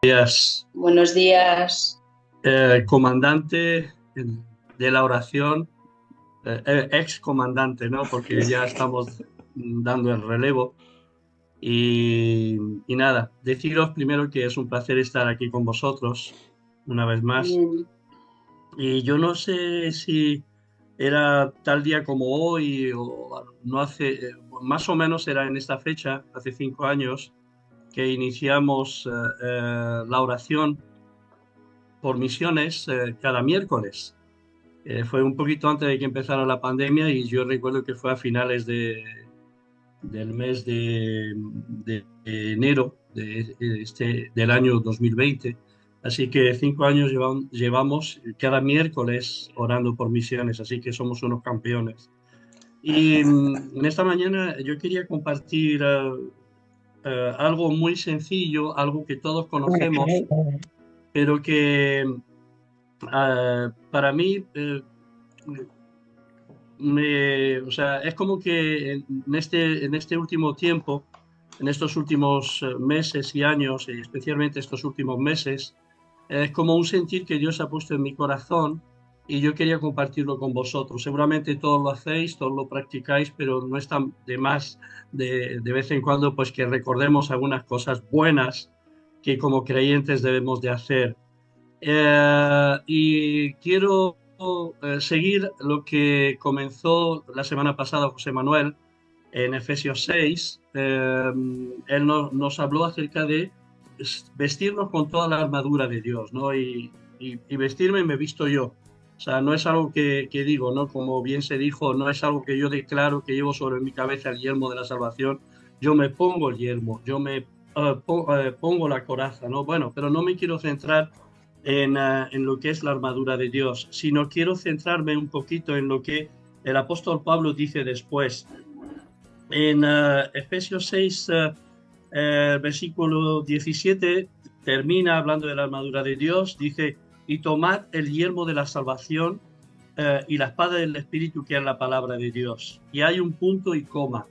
Días, Buenos días. comandante de la oración, ex comandante, ¿no? Porque ya estamos dando el relevo. Y, y nada, deciros primero que es un placer estar aquí con vosotros una vez más. Bien. Y yo no sé si era tal día como hoy o no hace, más o menos era en esta fecha, hace 5 años, que iniciamos la oración por misiones cada miércoles. Fue un poquito antes de que empezara la pandemia y yo recuerdo que fue a finales del mes de enero del año 2020. Así que 5 años llevamos cada miércoles orando por misiones, así que somos unos campeones. Y en esta mañana yo quería compartir algo muy sencillo, algo que todos conocemos, pero que para mí o sea, es como que en este último tiempo, en estos últimos meses y años, y especialmente estos últimos meses, es como un sentir que Dios ha puesto en mi corazón y yo quería compartirlo con vosotros. Seguramente todos lo hacéis, todos lo practicáis, pero no está de más de vez en cuando pues que recordemos algunas cosas buenas que como creyentes debemos de hacer. Y quiero seguir lo que comenzó la semana pasada José Manuel en Efesios 6. Él nos habló acerca de vestirnos con toda la armadura de Dios, ¿no? Y vestirme me he visto yo. O sea, no es algo que digo, ¿no? Como bien se dijo, no es algo que yo declaro que llevo sobre mi cabeza el yelmo de la salvación. Yo me pongo el yelmo, yo me pongo la coraza, ¿no? Bueno, pero no me quiero centrar en lo que es la armadura de Dios, sino quiero centrarme un poquito en lo que el apóstol Pablo dice después. En Efesios 6, versículo 17, termina hablando de la armadura de Dios, dice, y tomad el yelmo de la salvación y la espada del Espíritu, que es la palabra de Dios. Y hay un punto y coma,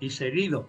y seguido.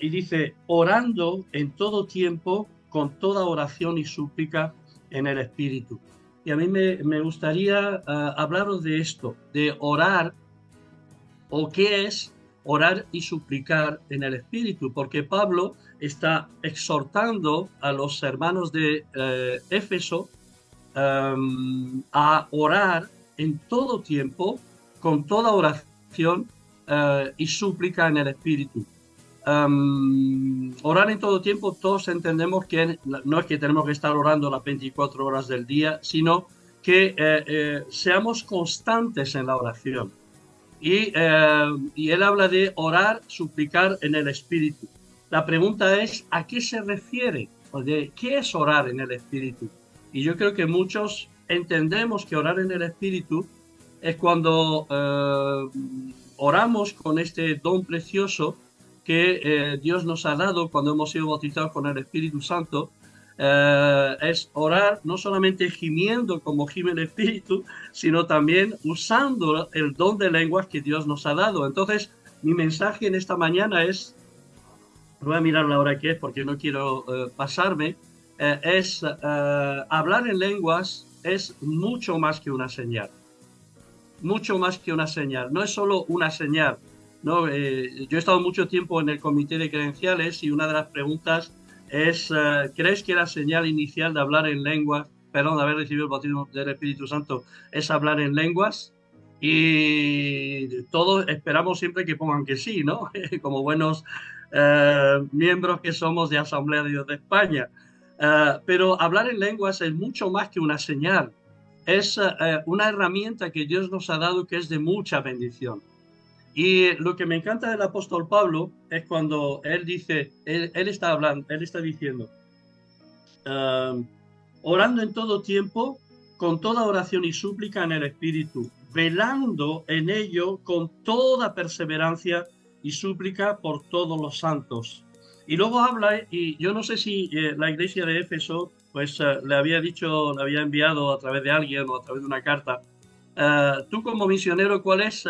Y dice, orando en todo tiempo, con toda oración y súplica en el Espíritu. Y a mí me gustaría hablaros de esto, de orar o qué es orar y suplicar en el Espíritu, porque Pablo está exhortando a los hermanos de Éfeso a orar en todo tiempo, con toda oración y súplica en el Espíritu. Orar en todo tiempo, todos entendemos que no es que tenemos que estar orando las 24 horas del día, sino que seamos constantes en la oración. Y él habla de orar, suplicar en el Espíritu. La pregunta es, ¿a qué se refiere? O de, ¿qué es orar en el Espíritu? Y yo creo que muchos entendemos que orar en el Espíritu es cuando oramos con este don precioso que Dios nos ha dado cuando hemos sido bautizados con el Espíritu Santo. Es orar no solamente gimiendo como gime el Espíritu, sino también usando el don de lenguas que Dios nos ha dado. Entonces, mi mensaje en esta mañana es, voy a mirar la hora que es porque no quiero pasarme, es hablar en lenguas es mucho más que una señal, mucho más que una señal, no es solo una señal. ¿No? Yo he estado mucho tiempo en el comité de credenciales y una de las preguntas es, ¿crees que la señal inicial de hablar en lenguas, perdón, de haber recibido el bautismo del Espíritu Santo, es hablar en lenguas? Y todos esperamos siempre que pongan que sí, ¿no? Como buenos miembros que somos de Asamblea de Dios de España. Pero hablar en lenguas es mucho más que una señal. Es una herramienta que Dios nos ha dado que es de mucha bendición. Y lo que me encanta del apóstol Pablo es cuando él dice, él está hablando, él está diciendo, uh, orando en todo tiempo, con toda oración y súplica en el Espíritu, velando en ello con toda perseverancia y súplica por todos los santos. Y luego habla, y yo no sé si la iglesia de Éfeso, pues le había dicho, le había enviado a través de alguien o a través de una carta, tú como misionero, ¿cuál es?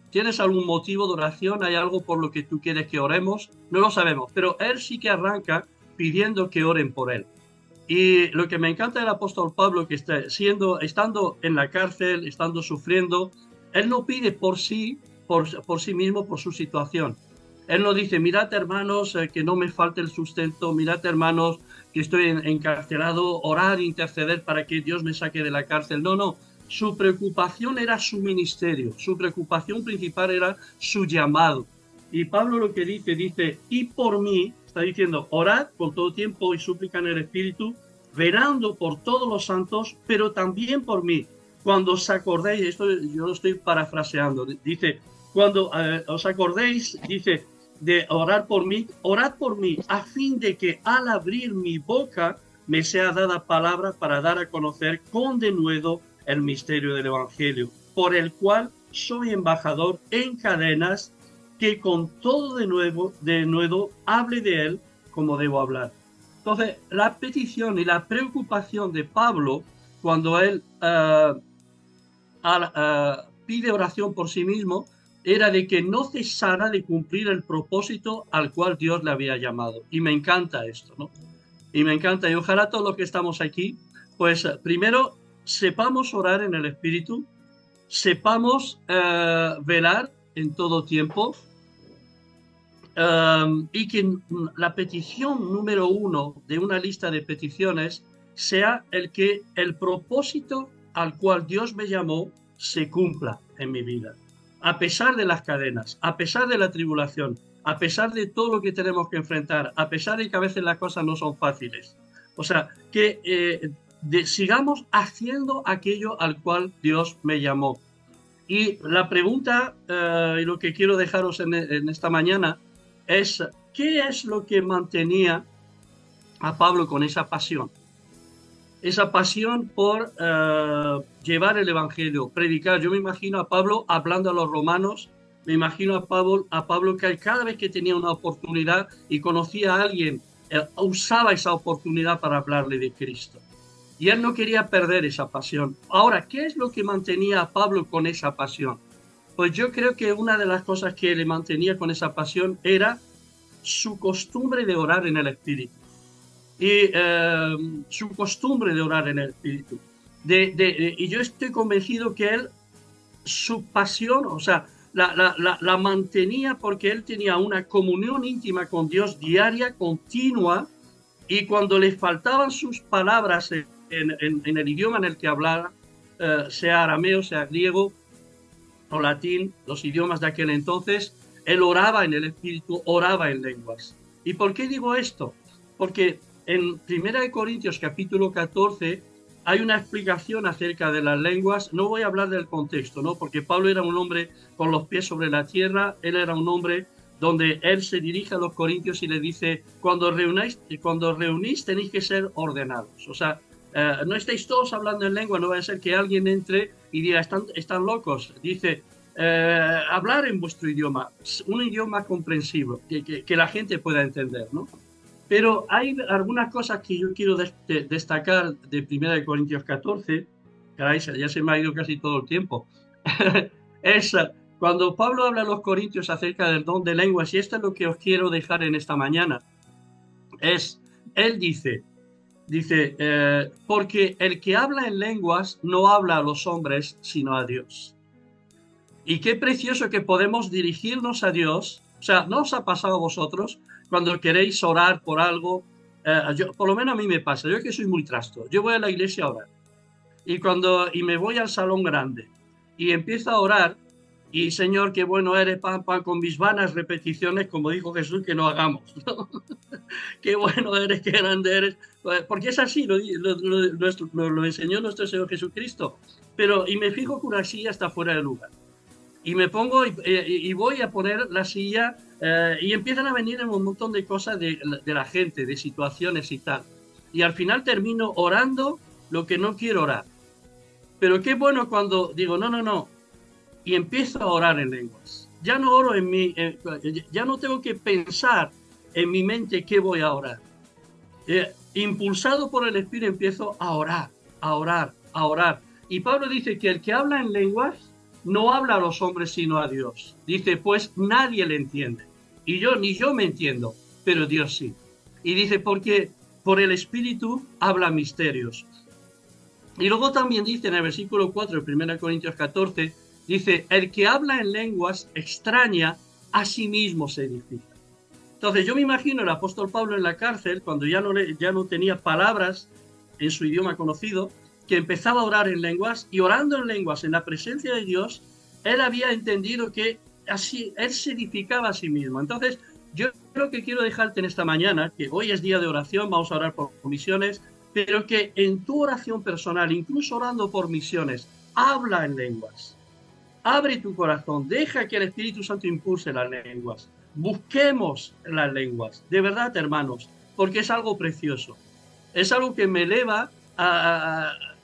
¿Tienes algún motivo de oración? ¿Hay algo por lo que tú quieres que oremos? No lo sabemos, pero él sí que arranca pidiendo que oren por él. Y lo que me encanta del apóstol Pablo, que estando en la cárcel, estando sufriendo, él no pide por sí mismo, por su situación. Él no dice, mirad hermanos, que no me falte el sustento, mirad hermanos, que estoy encarcelado, orar, interceder para que Dios me saque de la cárcel. No, no, su preocupación era su ministerio, su preocupación principal era su llamado. Y Pablo lo que dice, y por mí, está diciendo, orad con todo tiempo y súplica en el Espíritu, velando por todos los santos, pero también por mí. Cuando os acordéis, esto yo lo estoy parafraseando, dice, cuando os acordéis, dice, de orar por mí, orad por mí, a fin de que al abrir mi boca me sea dada palabra para dar a conocer con denuedo el misterio del Evangelio, por el cual soy embajador en cadenas, que con todo denuedo hable de él como debo hablar. Entonces, la petición y la preocupación de Pablo, cuando él pide oración por sí mismo, era de que no cesara de cumplir el propósito al cual Dios le había llamado. Y me encanta esto, ¿no? Y me encanta. Y ojalá todos los que estamos aquí, pues primero sepamos orar en el Espíritu, sepamos velar en todo tiempo, y que la petición número 1 de una lista de peticiones sea el propósito al cual Dios me llamó se cumpla en mi vida. A pesar de las cadenas, a pesar de la tribulación, a pesar de todo lo que tenemos que enfrentar, a pesar de que a veces las cosas no son fáciles. O sea, que sigamos haciendo aquello al cual Dios me llamó. Y la pregunta, y lo que quiero dejaros en esta mañana, es ¿qué es lo que mantenía a Pablo con esa pasión? Esa pasión por llevar el Evangelio, predicar. Yo me imagino a Pablo hablando a los romanos, me imagino a Pablo que cada vez que tenía una oportunidad y conocía a alguien, usaba esa oportunidad para hablarle de Cristo. Y él no quería perder esa pasión. Ahora, ¿qué es lo que mantenía a Pablo con esa pasión? Pues yo creo que una de las cosas que le mantenía con esa pasión era su costumbre de orar en el Espíritu. Y su costumbre de orar en el Espíritu. Y yo estoy convencido que él, su pasión, o sea, la mantenía porque él tenía una comunión íntima con Dios diaria, continua, y cuando le faltaban sus palabras en el idioma en el que hablara, sea arameo, sea griego o latín, los idiomas de aquel entonces, él oraba en el Espíritu, oraba en lenguas. ¿Y por qué digo esto? Porque en 1 Corintios capítulo 14 hay una explicación acerca de las lenguas. No voy a hablar del contexto, ¿no? Porque Pablo era un hombre con los pies sobre la tierra, él era un hombre donde él se dirige a los corintios y le dice, cuando reunís tenéis que ser ordenados. O sea, no estáis todos hablando en lengua, no va a ser que alguien entre y diga, están locos. Dice, hablar en vuestro idioma, un idioma comprensible, que la gente pueda entender, ¿no? Pero hay algunas cosas que yo quiero destacar de 1 Corintios 14, caray, ya se me ha ido casi todo el tiempo. Es cuando Pablo habla a los corintios acerca del don de lenguas, y esto es lo que os quiero dejar en esta mañana, él dice, porque el que habla en lenguas no habla a los hombres, sino a Dios. Y qué precioso que podemos dirigirnos a Dios. O sea, ¿no os ha pasado a vosotros cuando queréis orar por algo? Por lo menos a mí me pasa, yo que soy muy trasto, yo voy a la iglesia a orar. Y me voy al salón grande y empiezo a orar, y Señor, qué bueno eres, pan, pan, con mis vanas repeticiones, como dijo Jesús, que no hagamos, ¿no? Qué bueno eres, qué grande eres, porque es así, lo enseñó nuestro Señor Jesucristo. Pero, y me fijo que una silla está fuera de lugar. Y me pongo y voy a poner la silla, y empiezan a venir un montón de cosas de la gente, de situaciones y tal. Y al final termino orando lo que no quiero orar. Pero qué bueno cuando digo, no, y empiezo a orar en lenguas. Ya no oro ya no tengo que pensar en mi mente qué voy a orar. Impulsado por el Espíritu empiezo a orar, a orar, a orar. Y Pablo dice que el que habla en lenguas no habla a los hombres sino a Dios. Dice, pues nadie le entiende. Y ni yo me entiendo, pero Dios sí. Y dice, porque por el Espíritu habla misterios. Y luego también dice en el versículo 4 de 1 Corintios 14, dice, el que habla en lenguas extraña a sí mismo se edifica. Entonces yo me imagino el apóstol Pablo en la cárcel, cuando ya no tenía palabras en su idioma conocido, que empezaba a orar en lenguas, y orando en lenguas en la presencia de Dios, él había entendido que así él se edificaba a sí mismo. Entonces yo lo que quiero dejarte en esta mañana, que hoy es día de oración, vamos a orar por misiones, pero que en tu oración personal, incluso orando por misiones, habla en lenguas. Abre tu corazón, deja que el Espíritu Santo impulse las lenguas. Busquemos las lenguas, de verdad, hermanos, porque es algo precioso. Es algo que me eleva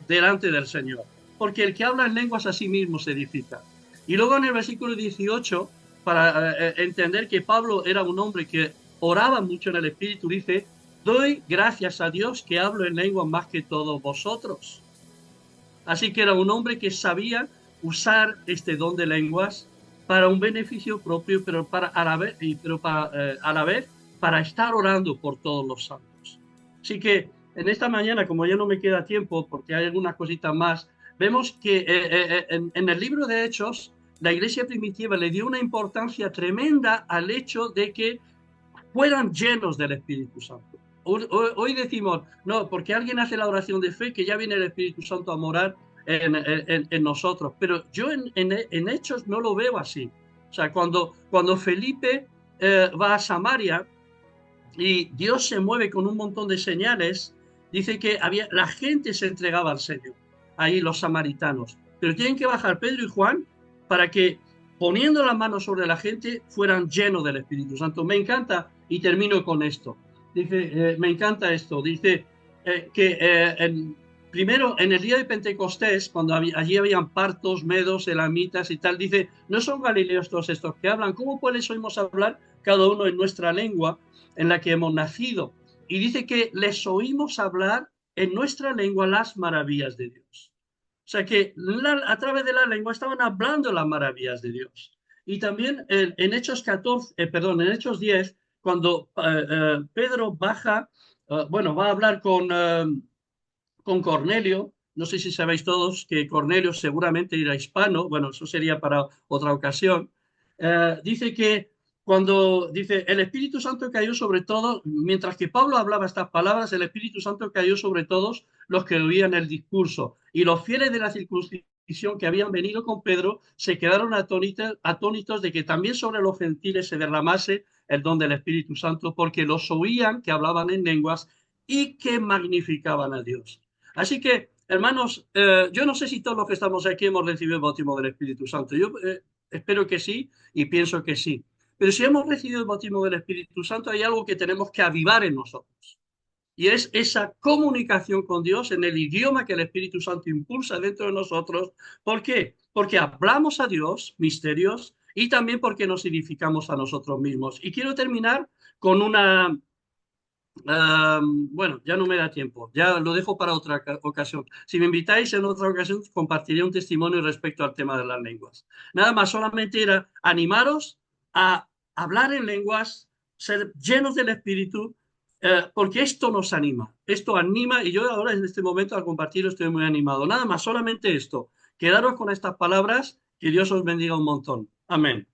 delante del Señor. Porque el que habla en lenguas a sí mismo se edifica. Y luego en el versículo 18, para entender que Pablo era un hombre que oraba mucho en el Espíritu, dice, doy gracias a Dios que hablo en lenguas más que todos vosotros. Así que era un hombre que sabía usar este don de lenguas para un beneficio propio, pero a la vez para estar orando por todos los santos. Así que en esta mañana, como ya no me queda tiempo, porque hay algunas cositas más, vemos que en el libro de Hechos, la iglesia primitiva le dio una importancia tremenda al hecho de que fueran llenos del Espíritu Santo. Hoy decimos, no, porque alguien hace la oración de fe, que ya viene el Espíritu Santo a morar en nosotros. Pero yo en Hechos no lo veo así. O sea, cuando Felipe va a Samaria y Dios se mueve con un montón de señales, dice que la gente se entregaba al Señor, ahí los samaritanos. Pero tienen que bajar Pedro y Juan para que, poniendo las manos sobre la gente, fueran llenos del Espíritu Santo. Me encanta, y termino con esto. Dice, me encanta esto. Dice primero, en el día de Pentecostés, cuando allí habían partos, medos, elamitas y tal, dice, no son galileos todos estos que hablan, ¿cómo pues les oímos hablar cada uno en nuestra lengua en la que hemos nacido? Y dice que les oímos hablar en nuestra lengua las maravillas de Dios. O sea que a través de la lengua estaban hablando las maravillas de Dios. Y también en Hechos 14, en Hechos 10, cuando Pedro baja, va a hablar con Cornelio. No sé si sabéis todos que Cornelio seguramente era hispano, bueno, eso sería para otra ocasión. Dice que cuando dice el Espíritu Santo cayó sobre todos, mientras que Pablo hablaba estas palabras, el Espíritu Santo cayó sobre todos los que oían el discurso. Y los fieles de la circuncisión que habían venido con Pedro se quedaron atónitos de que también sobre los gentiles se derramase el don del Espíritu Santo, porque los oían que hablaban en lenguas y que magnificaban a Dios. Así que, hermanos, yo no sé si todos los que estamos aquí hemos recibido el bautismo del Espíritu Santo. Yo espero que sí y pienso que sí. Pero si hemos recibido el bautismo del Espíritu Santo, hay algo que tenemos que avivar en nosotros. Y es esa comunicación con Dios en el idioma que el Espíritu Santo impulsa dentro de nosotros. ¿Por qué? Porque hablamos a Dios, misterios, y también porque nos edificamos a nosotros mismos. Y quiero terminar con una bueno, ya no me da tiempo, ya lo dejo para otra ocasión. Si me invitáis en otra ocasión, compartiré un testimonio respecto al tema de las lenguas. Nada más, solamente era animaros a hablar en lenguas, ser llenos del Espíritu, porque esto nos anima, esto anima, y yo ahora en este momento al compartir estoy muy animado. Nada más, solamente esto. Quedaros con estas palabras, que Dios os bendiga un montón. Amén.